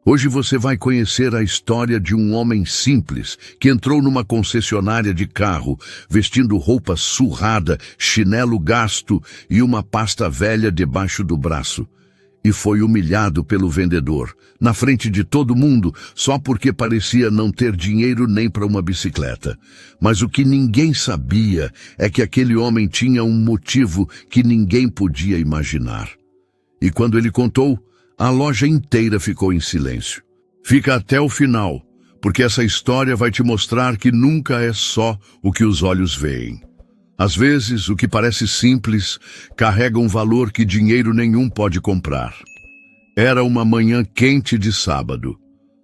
Hoje você vai conhecer a história de um homem simples que entrou numa concessionária de carro, vestindo roupa surrada, chinelo gasto e uma pasta velha debaixo do braço. E foi humilhado pelo vendedor, na frente de todo mundo, só porque parecia não ter dinheiro nem para uma bicicleta. Mas o que ninguém sabia é que aquele homem tinha um motivo que ninguém podia imaginar. E quando ele contou, a loja inteira ficou em silêncio. Fica até o final, porque essa história vai te mostrar que nunca é só o que os olhos veem. Às vezes, o que parece simples carrega um valor que dinheiro nenhum pode comprar. Era uma manhã quente de sábado.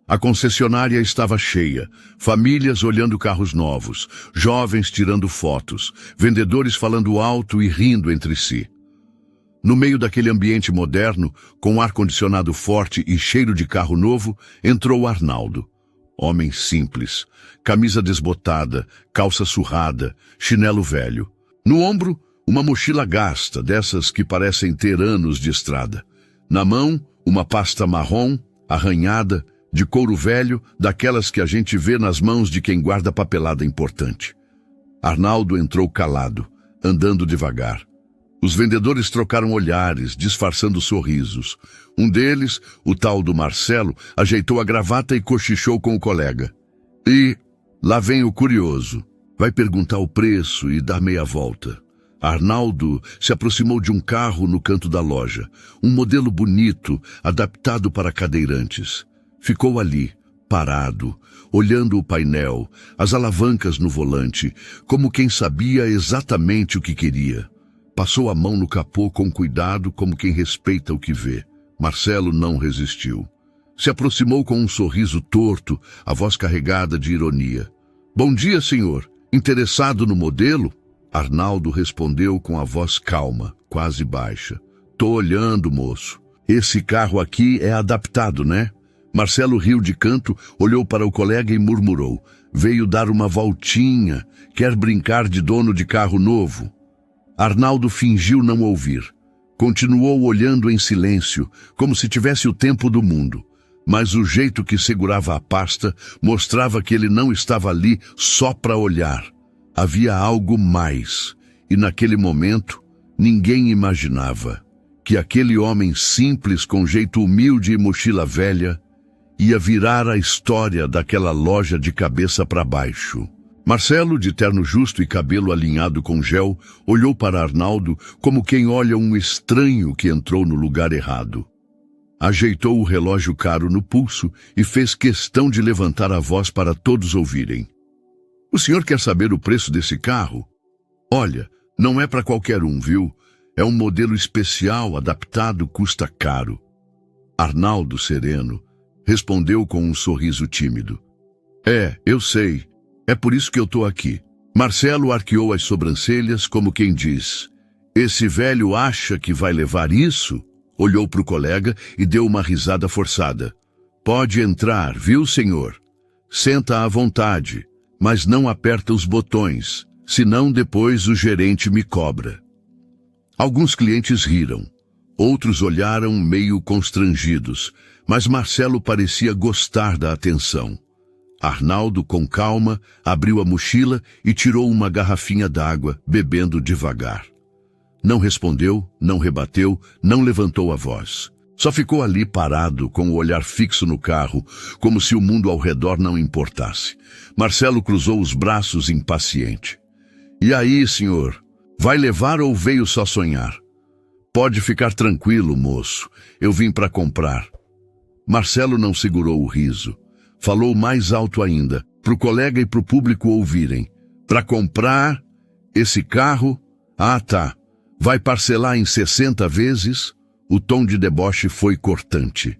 A concessionária estava cheia, famílias olhando carros novos, jovens tirando fotos, vendedores falando alto e rindo entre si. No meio daquele ambiente moderno, com ar-condicionado forte e cheiro de carro novo, entrou Arnaldo. Homem simples, camisa desbotada, calça surrada, chinelo velho. No ombro, uma mochila gasta, dessas que parecem ter anos de estrada. Na mão, uma pasta marrom, arranhada, de couro velho, daquelas que a gente vê nas mãos de quem guarda papelada importante. Arnaldo entrou calado, andando devagar. Os vendedores trocaram olhares, disfarçando sorrisos. Um deles, o tal do Marcelo, ajeitou a gravata e cochichou com o colega. E lá vem o curioso. Vai perguntar o preço e dar meia volta. Arnaldo se aproximou de um carro no canto da loja. Um modelo bonito, adaptado para cadeirantes. Ficou ali, parado, olhando o painel, as alavancas no volante, como quem sabia exatamente o que queria. Passou a mão no capô com cuidado, como quem respeita o que vê. Marcelo não resistiu. Se aproximou com um sorriso torto, a voz carregada de ironia. Bom dia, senhor. Interessado no modelo? Arnaldo respondeu com a voz calma, quase baixa. Tô olhando, moço. Esse carro aqui é adaptado, né? Marcelo riu de canto, olhou para o colega e murmurou. Veio dar uma voltinha. Quer brincar de dono de carro novo? Arnaldo fingiu não ouvir. Continuou olhando em silêncio, como se tivesse o tempo do mundo. Mas o jeito que segurava a pasta mostrava que ele não estava ali só para olhar. Havia algo mais, e naquele momento ninguém imaginava que aquele homem simples com jeito humilde e mochila velha ia virar a história daquela loja de cabeça para baixo. Marcelo, de terno justo e cabelo alinhado com gel, olhou para Arnaldo como quem olha um estranho que entrou no lugar errado. Ajeitou o relógio caro no pulso e fez questão de levantar a voz para todos ouvirem. O senhor quer saber o preço desse carro? Olha, não é para qualquer um, viu? É um modelo especial, adaptado, custa caro. Arnaldo, sereno, respondeu com um sorriso tímido. Eu sei. É por isso que eu tô aqui. Marcelo arqueou as sobrancelhas como quem diz, esse velho acha que vai levar isso? Olhou para o colega e deu uma risada forçada. Pode entrar, viu, senhor? Senta à vontade, mas não aperta os botões, senão depois o gerente me cobra. Alguns clientes riram. Outros olharam meio constrangidos, mas Marcelo parecia gostar da atenção. Arnaldo, com calma, abriu a mochila e tirou uma garrafinha d'água, bebendo devagar. Não respondeu, não rebateu, não levantou a voz. Só ficou ali parado, com o olhar fixo no carro, como se o mundo ao redor não importasse. Marcelo cruzou os braços impaciente. E aí, senhor? Vai levar ou veio só sonhar? Pode ficar tranquilo, moço. Eu vim para comprar. Marcelo não segurou o riso. Falou mais alto ainda, para o colega e para o público ouvirem. Para comprar esse carro? Ah, tá. Vai parcelar em 60 vezes? O tom de deboche foi cortante.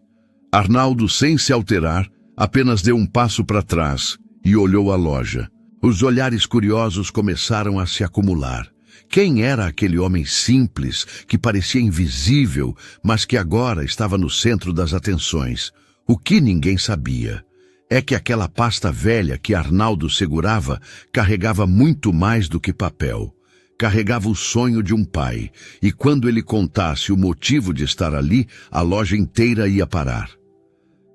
Arnaldo, sem se alterar, apenas deu um passo para trás e olhou a loja. Os olhares curiosos começaram a se acumular. Quem era aquele homem simples, que parecia invisível, mas que agora estava no centro das atenções? O que ninguém sabia é que aquela pasta velha que Arnaldo segurava carregava muito mais do que papel. Carregava o sonho de um pai, e quando ele contasse o motivo de estar ali, a loja inteira ia parar.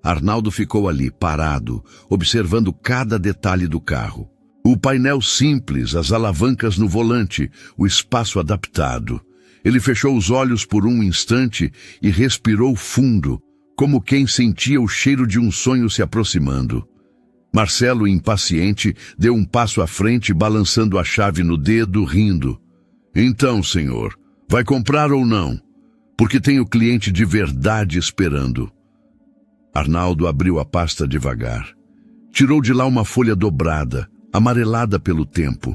Arnaldo ficou ali, parado, observando cada detalhe do carro. O painel simples, as alavancas no volante, o espaço adaptado. Ele fechou os olhos por um instante e respirou fundo, como quem sentia o cheiro de um sonho se aproximando. Marcelo, impaciente, deu um passo à frente, balançando a chave no dedo, rindo. Então, senhor, vai comprar ou não? Porque tenho cliente de verdade esperando. Arnaldo abriu a pasta devagar. Tirou de lá uma folha dobrada, amarelada pelo tempo.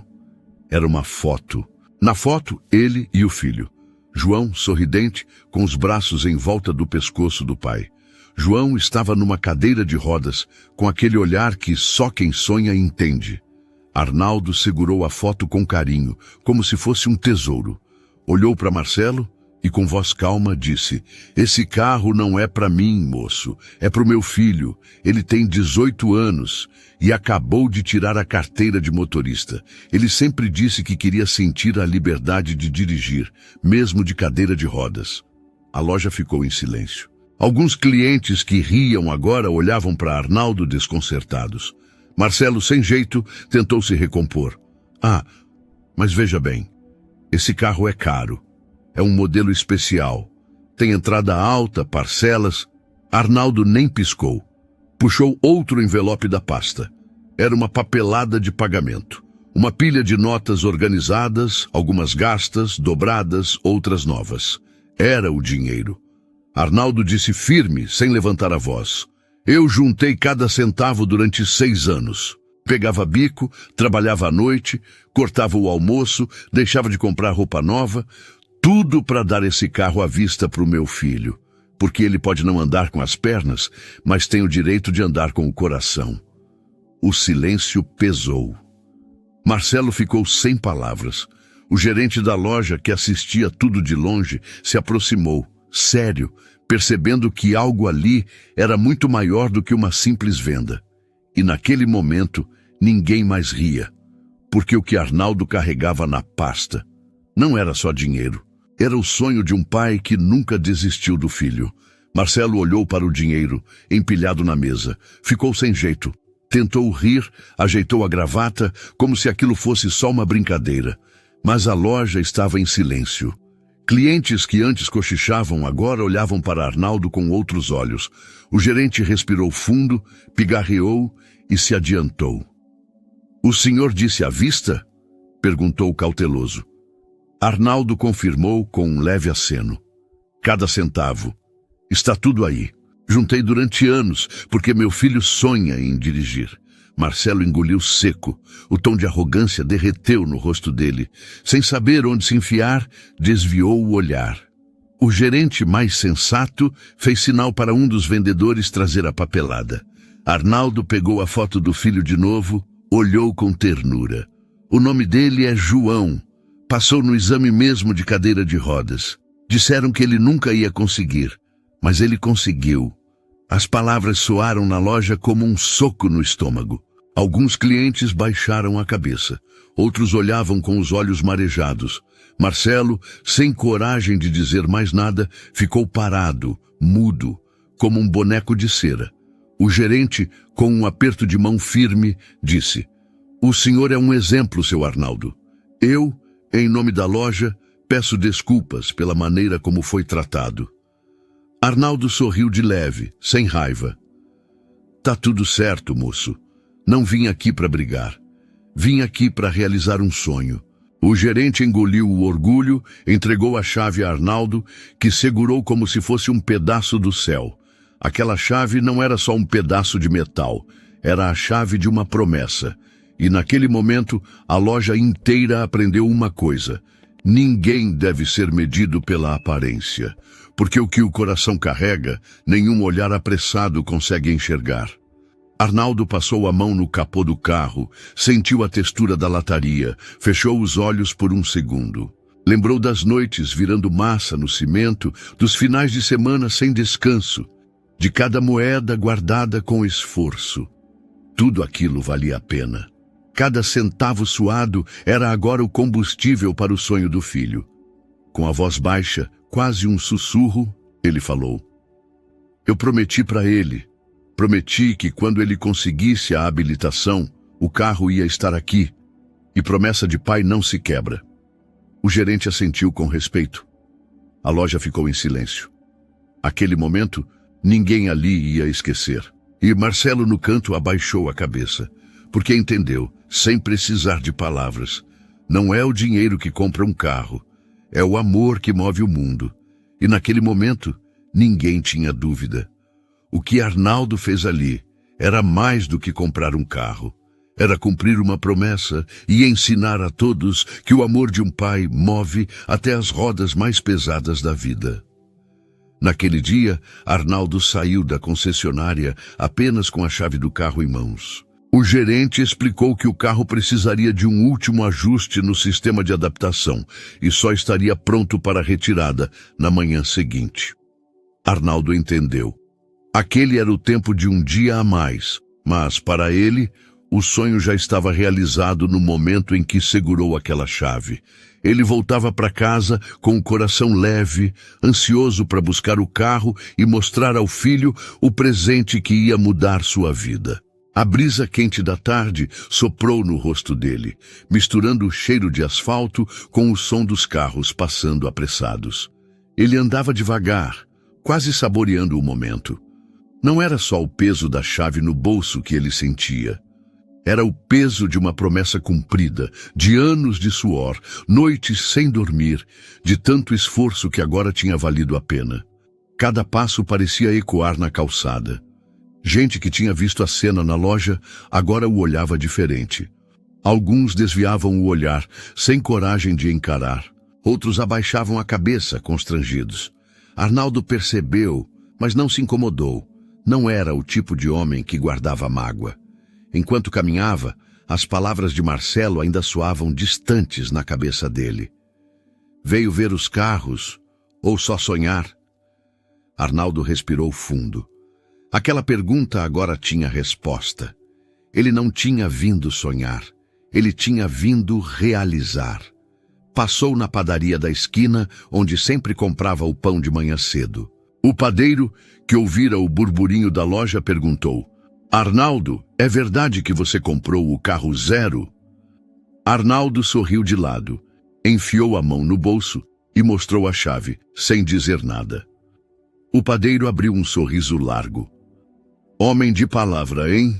Era uma foto. Na foto, ele e o filho. João, sorridente, com os braços em volta do pescoço do pai. João estava numa cadeira de rodas, com aquele olhar que só quem sonha entende. Arnaldo segurou a foto com carinho, como se fosse um tesouro. Olhou para Marcelo e, com voz calma, disse: Esse carro não é para mim, moço, é para o meu filho. Ele tem 18 anos e acabou de tirar a carteira de motorista. Ele sempre disse que queria sentir a liberdade de dirigir, mesmo de cadeira de rodas. A loja ficou em silêncio. Alguns clientes que riam agora olhavam para Arnaldo desconcertados. Marcelo, sem jeito, tentou se recompor. Mas veja bem, esse carro é caro. É um modelo especial. Tem entrada alta, parcelas. Arnaldo nem piscou. Puxou outro envelope da pasta. Era uma papelada de pagamento. Uma pilha de notas organizadas, algumas gastas, dobradas, outras novas. Era o dinheiro. Arnaldo disse firme, sem levantar a voz. Eu juntei cada centavo durante 6 anos. Pegava bico, trabalhava à noite, cortava o almoço, deixava de comprar roupa nova, tudo para dar esse carro à vista para o meu filho. Porque ele pode não andar com as pernas, mas tem o direito de andar com o coração. O silêncio pesou. Marcelo ficou sem palavras. O gerente da loja, que assistia tudo de longe, se aproximou. Sério, percebendo que algo ali era muito maior do que uma simples venda. E naquele momento, ninguém mais ria, porque o que Arnaldo carregava na pasta não era só dinheiro. Era o sonho de um pai que nunca desistiu do filho. Marcelo olhou para o dinheiro, empilhado na mesa. Ficou sem jeito. Tentou rir, ajeitou a gravata, como se aquilo fosse só uma brincadeira. Mas a loja estava em silêncio. Clientes que antes cochichavam agora olhavam para Arnaldo com outros olhos. O gerente respirou fundo, pigarreou e se adiantou. O senhor disse à vista? Perguntou cauteloso. Arnaldo confirmou com um leve aceno. Cada centavo. Está tudo aí. Juntei durante anos, porque meu filho sonha em dirigir. Marcelo engoliu seco. O tom de arrogância derreteu no rosto dele. Sem saber onde se enfiar, desviou o olhar. O gerente, mais sensato, fez sinal para um dos vendedores trazer a papelada. Arnaldo pegou a foto do filho de novo, olhou com ternura. O nome dele é João. Passou no exame mesmo de cadeira de rodas. Disseram que ele nunca ia conseguir, mas ele conseguiu. As palavras soaram na loja como um soco no estômago. Alguns clientes baixaram a cabeça. Outros olhavam com os olhos marejados. Marcelo, sem coragem de dizer mais nada, ficou parado, mudo, como um boneco de cera. O gerente, com um aperto de mão firme, disse: O senhor é um exemplo, seu Arnaldo. Eu, em nome da loja, peço desculpas pela maneira como foi tratado. Arnaldo sorriu de leve, sem raiva. Tá tudo certo, moço. Não vim aqui para brigar. Vim aqui para realizar um sonho. O gerente engoliu o orgulho, entregou a chave a Arnaldo, que segurou como se fosse um pedaço do céu. Aquela chave não era só um pedaço de metal, era a chave de uma promessa. E naquele momento, a loja inteira aprendeu uma coisa: ninguém deve ser medido pela aparência, porque o que o coração carrega, nenhum olhar apressado consegue enxergar. Arnaldo passou a mão no capô do carro, sentiu a textura da lataria, fechou os olhos por um segundo. Lembrou das noites virando massa no cimento, dos finais de semana sem descanso, de cada moeda guardada com esforço. Tudo aquilo valia a pena. Cada centavo suado era agora o combustível para o sonho do filho. Com a voz baixa, quase um sussurro, ele falou: Eu prometi para ele, Prometi que quando ele conseguisse a habilitação, o carro ia estar aqui. E promessa de pai não se quebra. O gerente assentiu com respeito. A loja ficou em silêncio. Aquele momento, ninguém ali ia esquecer. E Marcelo, no canto, abaixou a cabeça, porque entendeu, sem precisar de palavras, não é o dinheiro que compra um carro, é o amor que move o mundo. E naquele momento, ninguém tinha dúvida. O que Arnaldo fez ali era mais do que comprar um carro. Era cumprir uma promessa e ensinar a todos que o amor de um pai move até as rodas mais pesadas da vida. Naquele dia, Arnaldo saiu da concessionária apenas com a chave do carro em mãos. O gerente explicou que o carro precisaria de um último ajuste no sistema de adaptação e só estaria pronto para retirada na manhã seguinte. Arnaldo entendeu. Aquele era o tempo de um dia a mais, mas para ele, o sonho já estava realizado no momento em que segurou aquela chave. Ele voltava para casa com o coração leve, ansioso para buscar o carro e mostrar ao filho o presente que ia mudar sua vida. A brisa quente da tarde soprou no rosto dele, misturando o cheiro de asfalto com o som dos carros passando apressados. Ele andava devagar, quase saboreando o momento. Não era só o peso da chave no bolso que ele sentia. Era o peso de uma promessa cumprida, de anos de suor, noites sem dormir, de tanto esforço que agora tinha valido a pena. Cada passo parecia ecoar na calçada. Gente que tinha visto a cena na loja, agora o olhava diferente. Alguns desviavam o olhar, sem coragem de encarar. Outros abaixavam a cabeça, constrangidos. Arnaldo percebeu, mas não se incomodou. Não era o tipo de homem que guardava mágoa. Enquanto caminhava, as palavras de Marcelo ainda soavam distantes na cabeça dele. Veio ver os carros, ou só sonhar? Arnaldo respirou fundo. Aquela pergunta agora tinha resposta. Ele não tinha vindo sonhar, ele tinha vindo realizar. Passou na padaria da esquina, onde sempre comprava o pão de manhã cedo. O padeiro, que ouvira o burburinho da loja, perguntou: Arnaldo, é verdade que você comprou o carro zero? Arnaldo sorriu de lado, enfiou a mão no bolso e mostrou a chave, sem dizer nada. O padeiro abriu um sorriso largo. Homem de palavra, hein?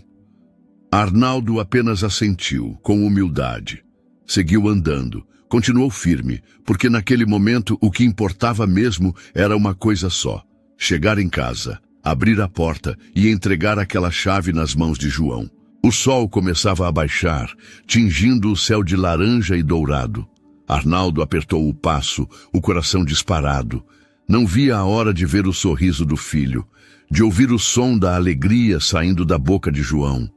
Arnaldo apenas assentiu, com humildade. Seguiu andando, continuou firme, porque naquele momento o que importava mesmo era uma coisa só: chegar em casa, abrir a porta e entregar aquela chave nas mãos de João. O sol começava a baixar, tingindo o céu de laranja e dourado. Arnaldo apertou o passo, o coração disparado. Não via a hora de ver o sorriso do filho, de ouvir o som da alegria saindo da boca de João.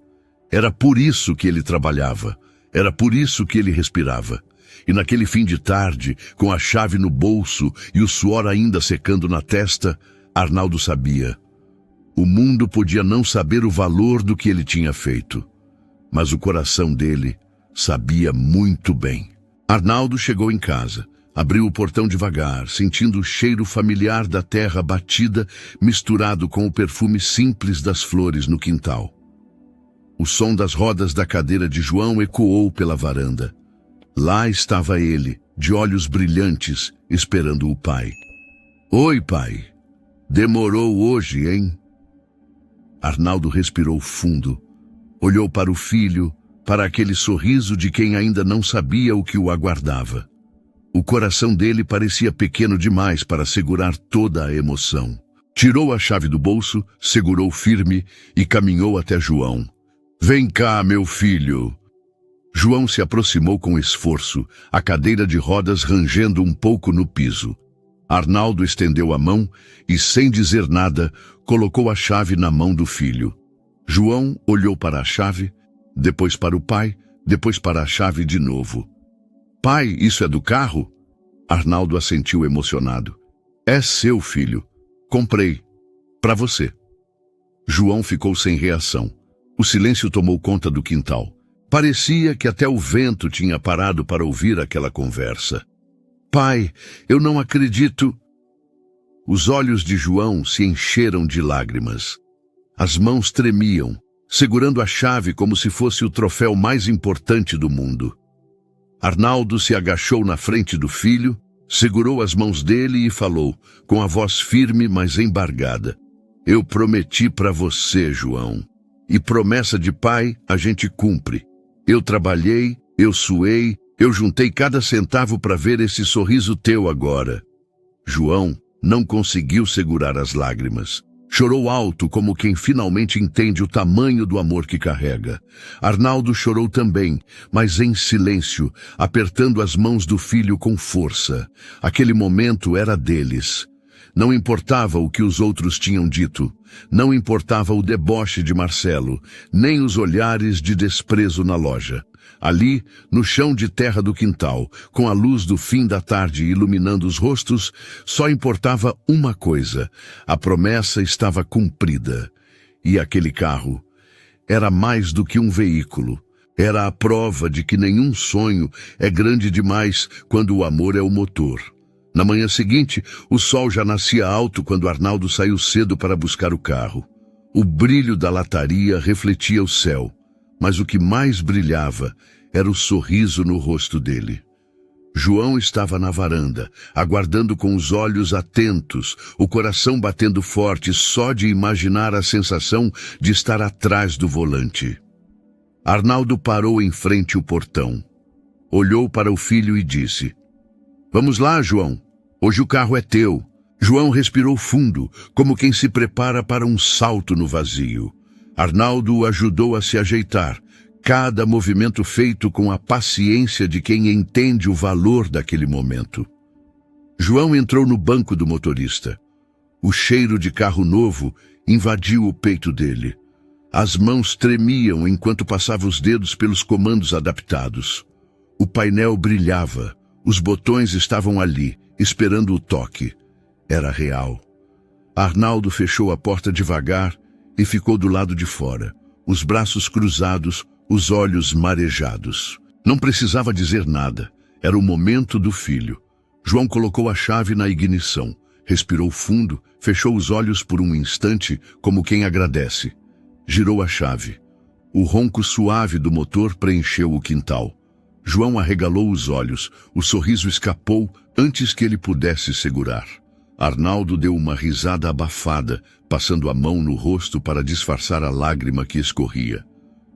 Era por isso que ele trabalhava, era por isso que ele respirava. E naquele fim de tarde, com a chave no bolso e o suor ainda secando na testa, Arnaldo sabia. O mundo podia não saber o valor do que ele tinha feito, mas o coração dele sabia muito bem. Arnaldo chegou em casa, abriu o portão devagar, sentindo o cheiro familiar da terra batida, misturado com o perfume simples das flores no quintal. O som das rodas da cadeira de João ecoou pela varanda. Lá estava ele, de olhos brilhantes, esperando o pai. Oi, pai. Demorou hoje, hein? Arnaldo respirou fundo. Olhou para o filho, para aquele sorriso de quem ainda não sabia o que o aguardava. O coração dele parecia pequeno demais para segurar toda a emoção. Tirou a chave do bolso, segurou firme e caminhou até João. Vem cá, meu filho. João se aproximou com esforço, a cadeira de rodas rangendo um pouco no piso. Arnaldo estendeu a mão e, sem dizer nada, colocou a chave na mão do filho. João olhou para a chave, depois para o pai, depois para a chave de novo. Pai, isso é do carro? Arnaldo assentiu emocionado. É seu, filho. Comprei. Para você. João ficou sem reação. O silêncio tomou conta do quintal. Parecia que até o vento tinha parado para ouvir aquela conversa. Pai, eu não acredito. Os olhos de João se encheram de lágrimas. As mãos tremiam, segurando a chave como se fosse o troféu mais importante do mundo. Arnaldo se agachou na frente do filho, segurou as mãos dele e falou, com a voz firme, mas embargada: Eu prometi para você, João. E promessa de pai a gente cumpre. Eu trabalhei, eu suei, eu juntei cada centavo para ver esse sorriso teu agora. João não conseguiu segurar as lágrimas. Chorou alto como quem finalmente entende o tamanho do amor que carrega. Arnaldo chorou também, mas em silêncio, apertando as mãos do filho com força. Aquele momento era deles. Não importava o que os outros tinham dito, não importava o deboche de Marcelo, nem os olhares de desprezo na loja. Ali, no chão de terra do quintal, com a luz do fim da tarde iluminando os rostos, só importava uma coisa: a promessa estava cumprida. E aquele carro era mais do que um veículo. Era a prova de que nenhum sonho é grande demais quando o amor é o motor. Na manhã seguinte, o sol já nascia alto quando Arnaldo saiu cedo para buscar o carro. O brilho da lataria refletia o céu, mas o que mais brilhava era o sorriso no rosto dele. João estava na varanda, aguardando com os olhos atentos, o coração batendo forte só de imaginar a sensação de estar atrás do volante. Arnaldo parou em frente ao portão. Olhou para o filho e disse: Vamos lá, João. Hoje o carro é teu. João respirou fundo, como quem se prepara para um salto no vazio. Arnaldo o ajudou a se ajeitar, cada movimento feito com a paciência de quem entende o valor daquele momento. João entrou no banco do motorista. O cheiro de carro novo invadiu o peito dele. As mãos tremiam enquanto passava os dedos pelos comandos adaptados. O painel brilhava. Os botões estavam ali, esperando o toque. Era real. Arnaldo fechou a porta devagar e ficou do lado de fora, os braços cruzados, os olhos marejados. Não precisava dizer nada. Era o momento do filho. João colocou a chave na ignição, respirou fundo, fechou os olhos por um instante, como quem agradece. Girou a chave. O ronco suave do motor preencheu o quintal. João arregalou os olhos, o sorriso escapou antes que ele pudesse segurar. Arnaldo deu uma risada abafada, passando a mão no rosto para disfarçar a lágrima que escorria.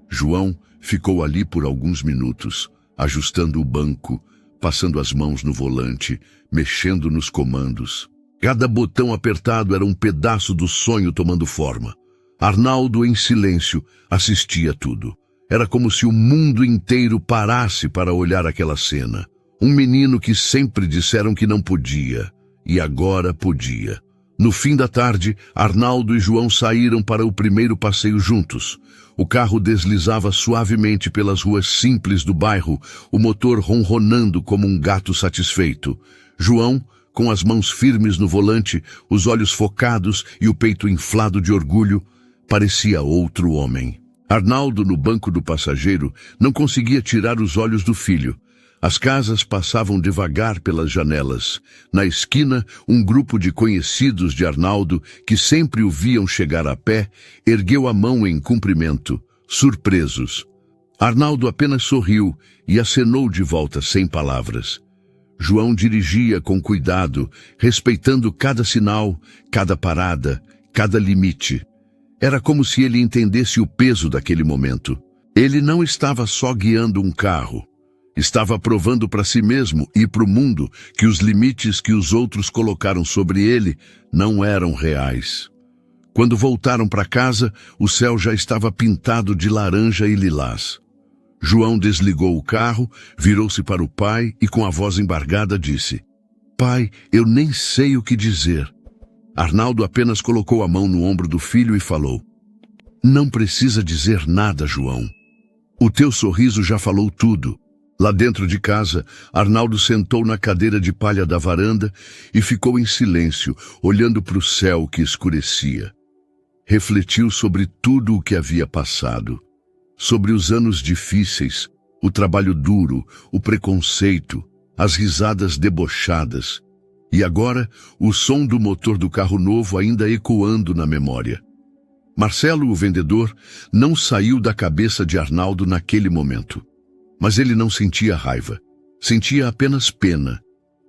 João ficou ali por alguns minutos, ajustando o banco, passando as mãos no volante, mexendo nos comandos. Cada botão apertado era um pedaço do sonho tomando forma. Arnaldo, em silêncio, assistia tudo. Era como se o mundo inteiro parasse para olhar aquela cena. Um menino que sempre disseram que não podia, e agora podia. No fim da tarde, Arnaldo e João saíram para o primeiro passeio juntos. O carro deslizava suavemente pelas ruas simples do bairro, o motor ronronando como um gato satisfeito. João, com as mãos firmes no volante, os olhos focados e o peito inflado de orgulho, parecia outro homem. Arnaldo, no banco do passageiro, não conseguia tirar os olhos do filho. As casas passavam devagar pelas janelas. Na esquina, um grupo de conhecidos de Arnaldo, que sempre o viam chegar a pé, ergueu a mão em cumprimento, surpresos. Arnaldo apenas sorriu e acenou de volta sem palavras. João dirigia com cuidado, respeitando cada sinal, cada parada, cada limite. Era como se ele entendesse o peso daquele momento. Ele não estava só guiando um carro. Estava provando para si mesmo e para o mundo que os limites que os outros colocaram sobre ele não eram reais. Quando voltaram para casa, o céu já estava pintado de laranja e lilás. João desligou o carro, virou-se para o pai e com a voz embargada disse: Pai, eu nem sei o que dizer. Arnaldo apenas colocou a mão no ombro do filho e falou: Não precisa dizer nada, João. O teu sorriso já falou tudo. Lá dentro de casa, Arnaldo sentou na cadeira de palha da varanda e ficou em silêncio, olhando para o céu que escurecia. Refletiu sobre tudo o que havia passado. Sobre os anos difíceis, o trabalho duro, o preconceito, as risadas debochadas. E agora, o som do motor do carro novo ainda ecoando na memória. Marcelo, o vendedor, não saiu da cabeça de Arnaldo naquele momento. Mas ele não sentia raiva. Sentia apenas pena,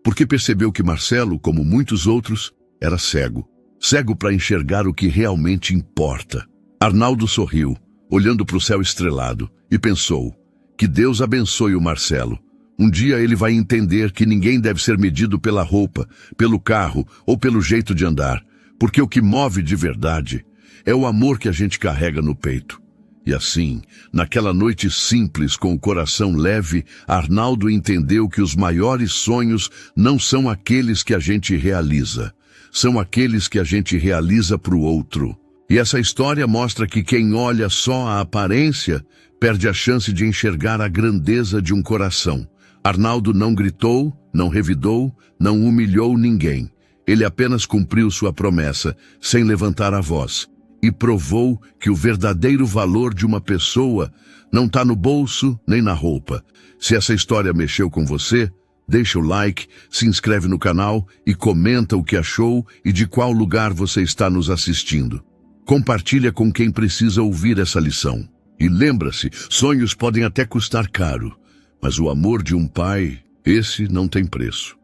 porque percebeu que Marcelo, como muitos outros, era cego. Cego para enxergar o que realmente importa. Arnaldo sorriu, olhando para o céu estrelado, e pensou: que Deus abençoe o Marcelo. Um dia ele vai entender que ninguém deve ser medido pela roupa, pelo carro ou pelo jeito de andar, porque o que move de verdade é o amor que a gente carrega no peito. E assim, naquela noite simples com o coração leve, Arnaldo entendeu que os maiores sonhos não são aqueles que a gente realiza, são aqueles que a gente realiza para o outro. E essa história mostra que quem olha só a aparência perde a chance de enxergar a grandeza de um coração. Arnaldo não gritou, não revidou, não humilhou ninguém. Ele apenas cumpriu sua promessa, sem levantar a voz, e provou que o verdadeiro valor de uma pessoa não está no bolso nem na roupa. Se essa história mexeu com você, deixa o like, se inscreve no canal e comenta o que achou e de qual lugar você está nos assistindo. Compartilha com quem precisa ouvir essa lição. E lembra-se, sonhos podem até custar caro, mas o amor de um pai, esse não tem preço.